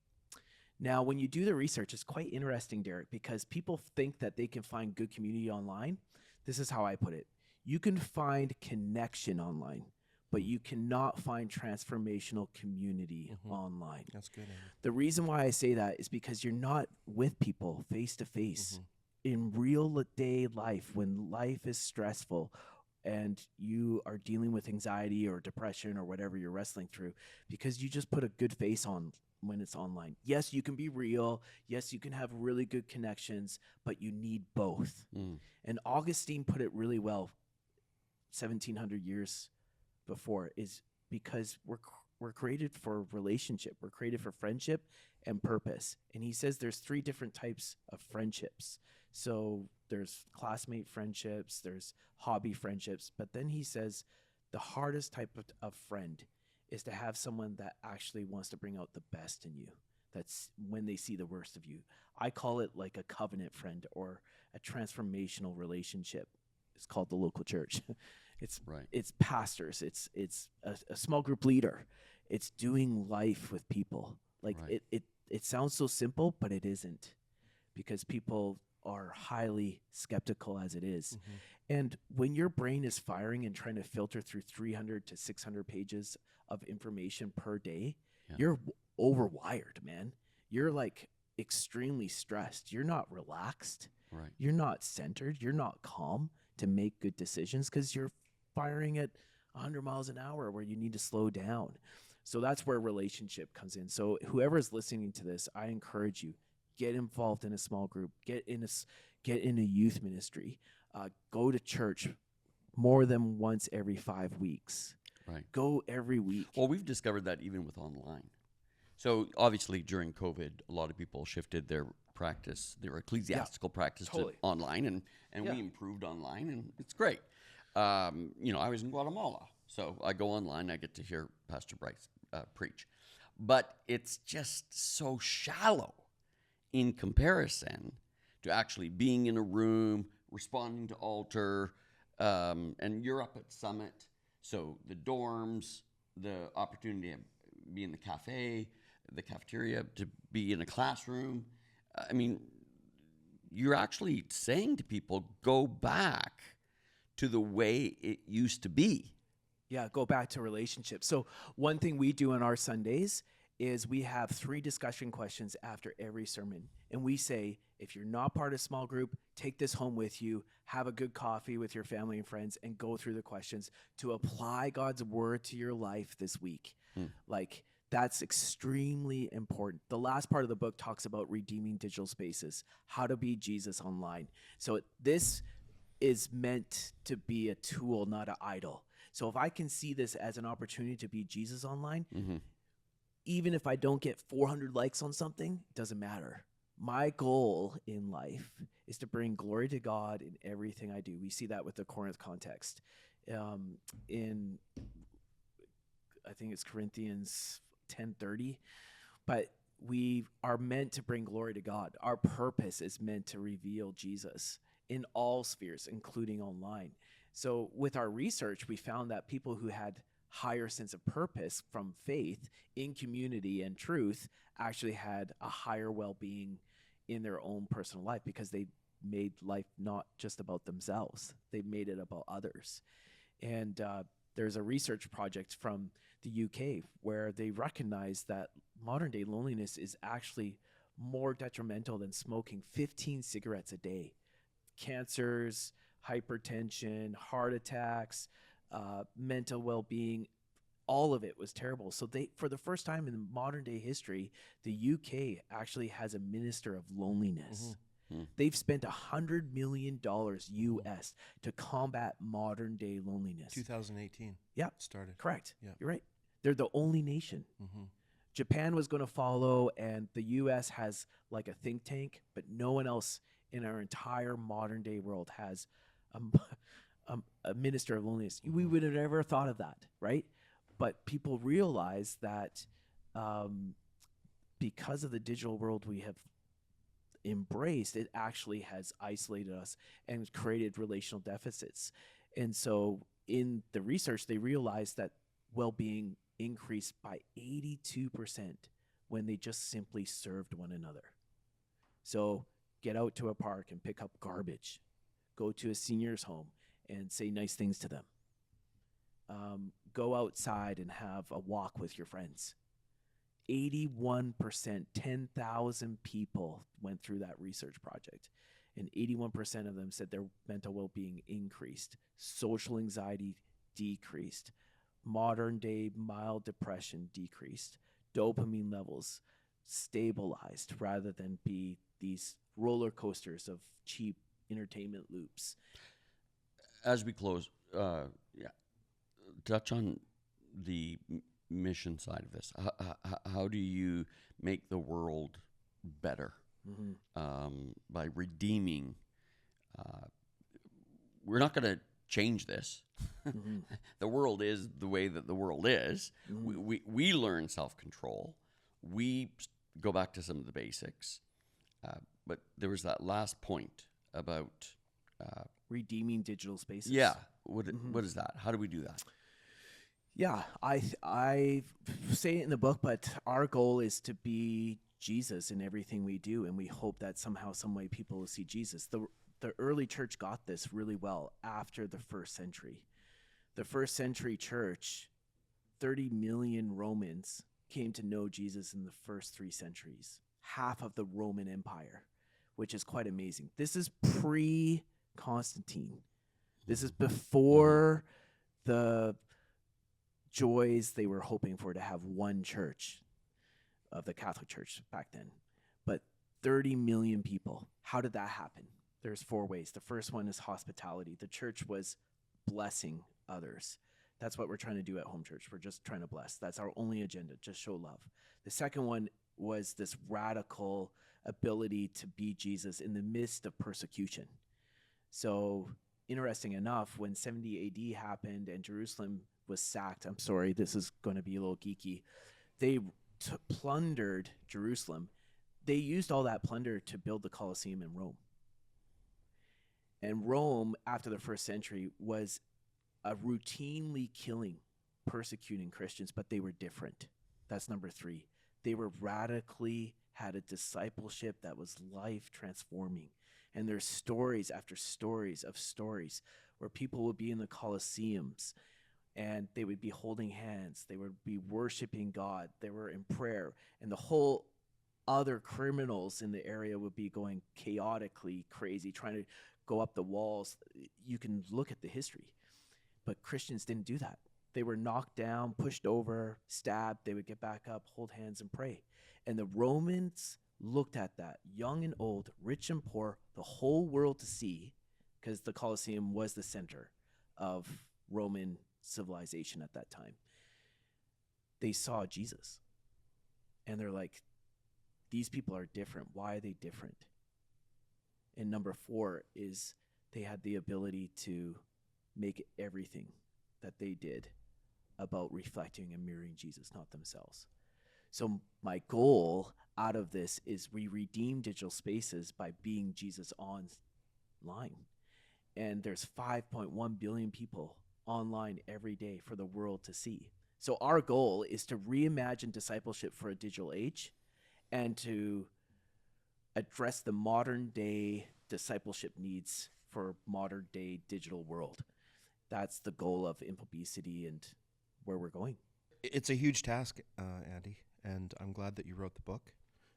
Now, when you do the research, it's quite interesting, Derrick, because people think that they can find good community online. This is how I put it. You can find connection online, but you cannot find transformational community online. that's good. Andy. The reason why I say that is because you're not with people face to face in real day life. When life is stressful and you are dealing with anxiety or depression or whatever you're wrestling through, because you just put a good face on when it's online. Yes, you can be real. Yes, you can have really good connections, but you need both. And Augustine put it really well 1700 years before, is because we're created for relationship. We're created for friendship and purpose. And he says there's 3 different types of friendships. So there's classmate friendships, there's hobby friendships, but then he says the hardest type of friend is to have someone that actually wants to bring out the best in you. That's when they see the worst of you. I call it like a covenant friend or a transformational relationship. It's called the local church. It's pastors. It's a small group leader. It's doing life with people. Like it sounds so simple, but it isn't, because people are highly skeptical as it is. And when your brain is firing and trying to filter through 300 to 600 pages of information per day, you're overwired, man. You're like extremely stressed. You're not relaxed. Right. You're not centered. You're not calm to make good decisions because you're firing at 100 miles an hour where you need to slow down. So that's where relationship comes in. So whoever is listening to this, I encourage you, get involved in a small group, get in a youth ministry, go to church more than once every 5 weeks. Right. Go every week. Well, we've discovered that even with online. So obviously during COVID, a lot of people shifted their practice, their ecclesiastical practice totally. to online, and we improved online, and it's great. I was in Guatemala, so I go online, I get to hear Pastor Bryce preach. But it's just so shallow in comparison to actually being in a room, responding to altar, and you're up at Summit. So the dorms, the opportunity to be in the cafe, the cafeteria, to be in a classroom. I mean, you're actually saying to people, go back to the way it used to be. Yeah, go back to relationships. So one thing we do on our Sundays is we have 3 discussion questions after every sermon. And we say, if you're not part of small group, take this home with you, have a good coffee with your family and friends, and go through the questions to apply God's word to your life this week. Like, that's extremely important. The last part of the book talks about redeeming digital spaces, how to be Jesus online. So this is meant to be a tool, not an idol. So if I can see this as an opportunity to be Jesus online, even if I don't get 400 likes on something, it doesn't matter. My goal in life is to bring glory to God in everything I do. We see that with the Corinth context. In, I think it's Corinthians 10:30, but we are meant to bring glory to God. Our purpose is meant to reveal Jesus in all spheres, including online. So with our research, we found that people who had higher sense of purpose from faith in community and truth actually had a higher well-being in their own personal life because they made life not just about themselves. They made it about others. And there's a research project from the UK where they recognize that modern day loneliness is actually more detrimental than smoking 15 cigarettes a day. Cancers, hypertension, heart attacks, mental well-being, all of it was terrible. So they, for the first time in modern day history, the UK actually has a minister of loneliness. They've spent $100 million US to combat modern day loneliness. 2018. Yeah, Started. correct. Yeah. You're right. They're the only nation. Japan was going to follow, and the US has like a think tank, but no one else in our entire modern day world has a minister of loneliness. We would have never thought of that, right? But people realize that because of the digital world we have embraced, it actually has isolated us and created relational deficits. And so in the research, they realized that well-being increased by 82% when they just simply served one another. So get out to a park and pick up garbage. Go to a senior's home and say nice things to them. Go outside and have a walk with your friends. 81%, 10,000 people went through that research project, and 81% of them said their mental well-being increased. Social anxiety decreased. Modern day mild depression decreased. Dopamine levels stabilized rather than be these roller coasters of cheap entertainment loops. As we close, touch on the mission side of this. How do you make the world better by redeeming? We're not going to change this. The world is the way that the world is. We learn self-control. We go back to some of the basics. But there was that last point about redeeming digital spaces. Yeah. What is that? How do we do that? Yeah, I say it in the book, but our goal is to be Jesus in everything we do, and we hope that somehow, some way, people will see Jesus. The early church got this really well after the first century. The first century church, 30 million Romans came to know Jesus in the first 3 centuries, half of the Roman Empire, which is quite amazing. This is pre-Constantine. This is before the joys they were hoping for to have one church of the Catholic Church back then. But 30 million people. How did that happen? There's 4 ways. The first one is hospitality. The church was blessing others. That's what we're trying to do at Home Church. We're just trying to bless. That's our only agenda, just show love. The second one was this radical ability to be Jesus in the midst of persecution. So interesting enough, when 70 AD happened and Jerusalem was sacked, I'm sorry, this is going to be a little geeky, they plundered Jerusalem. They used all that plunder to build the Colosseum in Rome. And Rome, after the first century, was routinely killing, persecuting Christians, but they were different. That's number 3. They were radically, had a discipleship that was life transforming. And there's stories after stories of stories where people would be in the Colosseums and they would be holding hands. They would be worshiping God. They were in prayer. And the whole other criminals in the area would be going chaotically crazy, trying to go up the walls. You can look at the history. But Christians didn't do that. They were knocked down, pushed over, stabbed. They would get back up, hold hands, and pray. And the Romans looked at that, young and old, rich and poor, the whole world to see, because the Colosseum was the center of Roman civilization at that time. They saw Jesus. And they're like, these people are different. Why are they different? And number 4 is they had the ability to make everything that they did about reflecting and mirroring Jesus, not themselves. So my goal out of this is we redeem digital spaces by being Jesus online. And there's 5.1 billion people online every day for the world to see. So our goal is to reimagine discipleship for a digital age and to address the modern day discipleship needs for modern day digital world. That's the goal of Infobesity and where we're going. It's a huge task, Andy, and I'm glad that you wrote the book.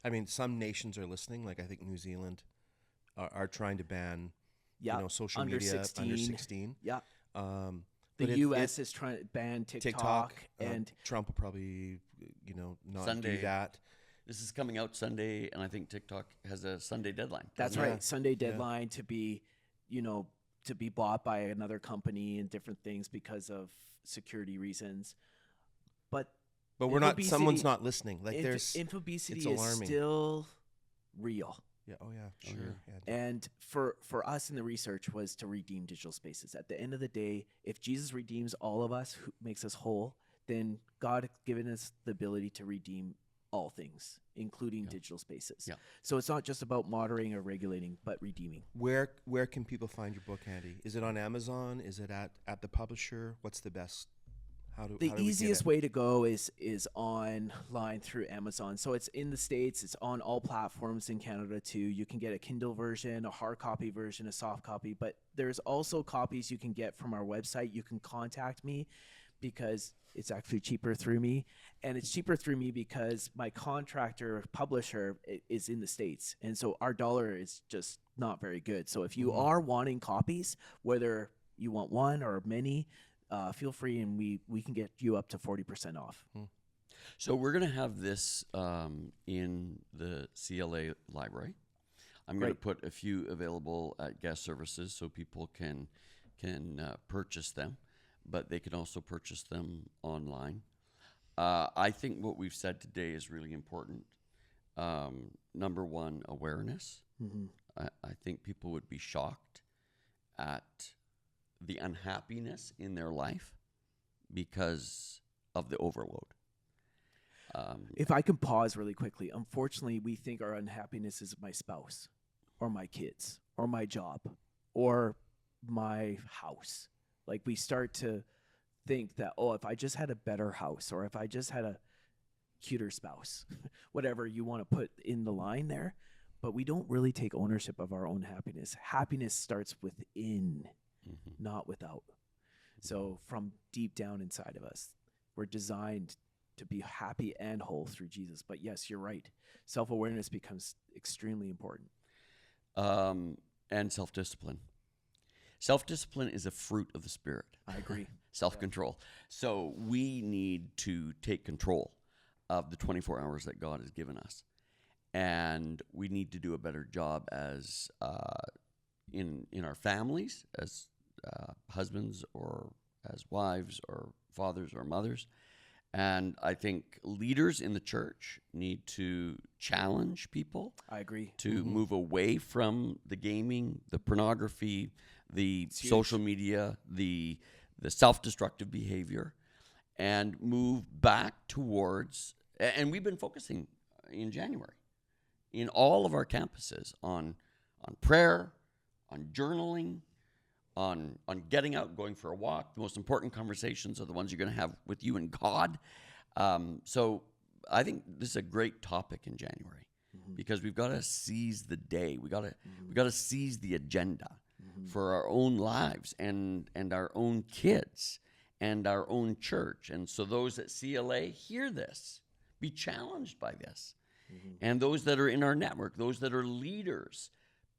I mean, some nations are listening, like I think New Zealand are trying to ban social under media 16. under 16. Yeah. But The U.S. is trying to ban TikTok and Trump will probably, not Sunday. do that. This is coming out Sunday, and I think TikTok has a Sunday deadline. that's doesn't it? right. Sunday deadline to be, to be bought by another company and different things because of security reasons. But we're not. Someone's not listening. Like Infobesity it's is alarming. still real. Yeah. Oh yeah. Sure. Andy. And for us in the research was to redeem digital spaces. At the end of the day, if Jesus redeems all of us, who makes us whole, then God has given us the ability to redeem all things, including digital spaces. Yeah. So it's not just about moderating or regulating, but redeeming. Where can people find your book, Andy? Is it on Amazon? Is it at the publisher? What's the best? How do The we easiest get it? way to go is online through Amazon. So it's in the States. It's on all platforms in Canada too. You can get a Kindle version, a hard copy version, a soft copy. But there's also copies you can get from our website. You can contact me because it's actually cheaper through me. And it's cheaper through me because my contractor publisher is in the States. And so our dollar is just not very good. So if you are wanting copies, whether you want one or many, feel free, and we can get you up to 40% off. So we're going to have this in the CLA library. I'm going to put a few available at guest services so people can purchase them, but they can also purchase them online. I think what we've said today is really important. Number one, awareness. I think people would be shocked at the unhappiness in their life because of the overload. If I can pause really quickly, unfortunately, we think our unhappiness is my spouse or my kids or my job or my house. Like we start to think that, if I just had a better house or if I just had a cuter spouse, whatever you want to put in the line there, but we don't really take ownership of our own happiness. Happiness starts within, not without. So from deep down inside of us, we're designed to be happy and whole through Jesus. But yes, you're right. Self-awareness becomes extremely important. And self-discipline. Self-discipline is a fruit of the Spirit. I agree. Self-control. So we need to take control of the 24 hours that God has given us. And we need to do a better job as in our families, as husbands or as wives or fathers or mothers. And I think leaders in the church need to challenge people. I agree. To move away from the gaming, the pornography, the social media, the self-destructive behavior, and move back towards, and we've been focusing in January in all of our campuses on prayer, on journaling, on getting out and going for a walk. The most important conversations are the ones you're going to have with you and God. So I think this is a great topic in January because we've got to seize the day. We got to seize the agenda. for our own lives and our own kids and our own church. And so those at CLA, hear this, be challenged by this. And those that are in our network, those that are leaders,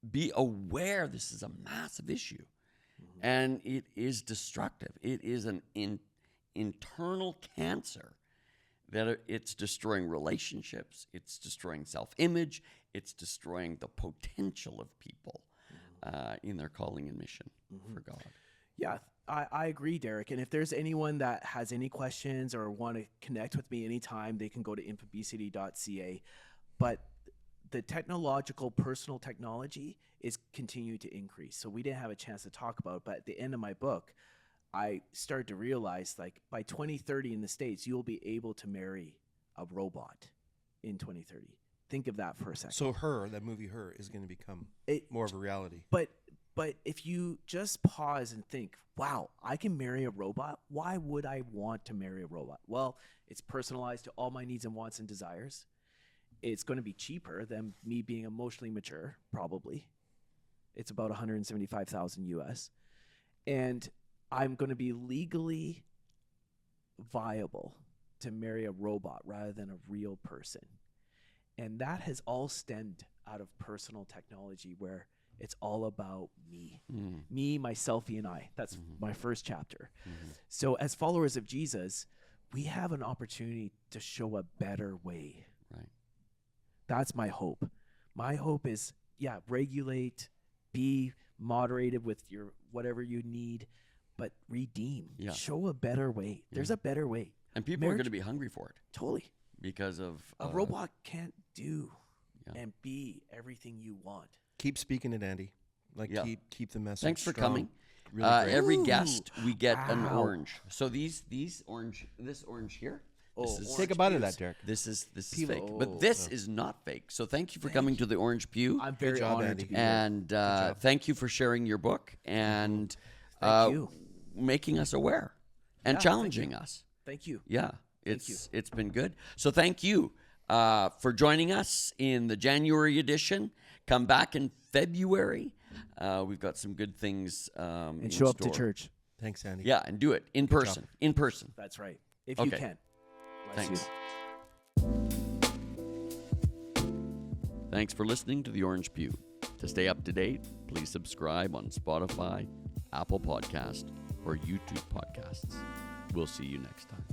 be aware this is a massive issue. And it is destructive. It is an internal cancer that it's destroying relationships. It's destroying self-image. It's destroying the potential of people in their calling and mission for God. Yeah, I agree, Derrick. And if there's anyone that has any questions or want to connect with me anytime, they can go to infobcity.ca. But the personal technology is continuing to increase. So we didn't have a chance to talk about it, but at the end of my book, I started to realize, like, by 2030 in the States, you'll be able to marry a robot in 2030. Think of that for a second. So that movie Her, is going to become more of a reality. But if you just pause and think, wow, I can marry a robot. Why would I want to marry a robot? Well, it's personalized to all my needs and wants and desires. It's going to be cheaper than me being emotionally mature, probably. It's about $175,000 US. And I'm going to be legally viable to marry a robot rather than a real person. And that has all stemmed out of personal technology, where it's all about me. Me, my selfie, and I. That's my first chapter. So as followers of Jesus, we have an opportunity to show a better way. Right. That's my hope. My hope is, regulate, be moderated with your whatever you need, but redeem. Yeah. Show a better way. There's a better way. And people are going to be hungry for it. Totally. Because of... a robot can't do and be everything you want. Keep speaking it, Andy. Keep the message Thanks for strong. coming. Really great. Every guest, we get an orange. So this orange here... Take a bite of that, Derrick. This is fake, but this is not fake. So thank you for coming to the Orange Pew. I'm very honored to be here. And thank you for sharing your book and Thank you. making us aware and challenging us. Thank you. Yeah, it's been good. So thank you for joining us in the January edition. Come back in February. We've got some good things And show up to church. Thanks, Andy. Yeah, and do it in person. In person. That's right. If you can. Bless Thanks. you. Thanks for listening to The Orange Pew. To stay up to date, please subscribe on Spotify, Apple Podcast, or YouTube Podcasts. We'll see you next time.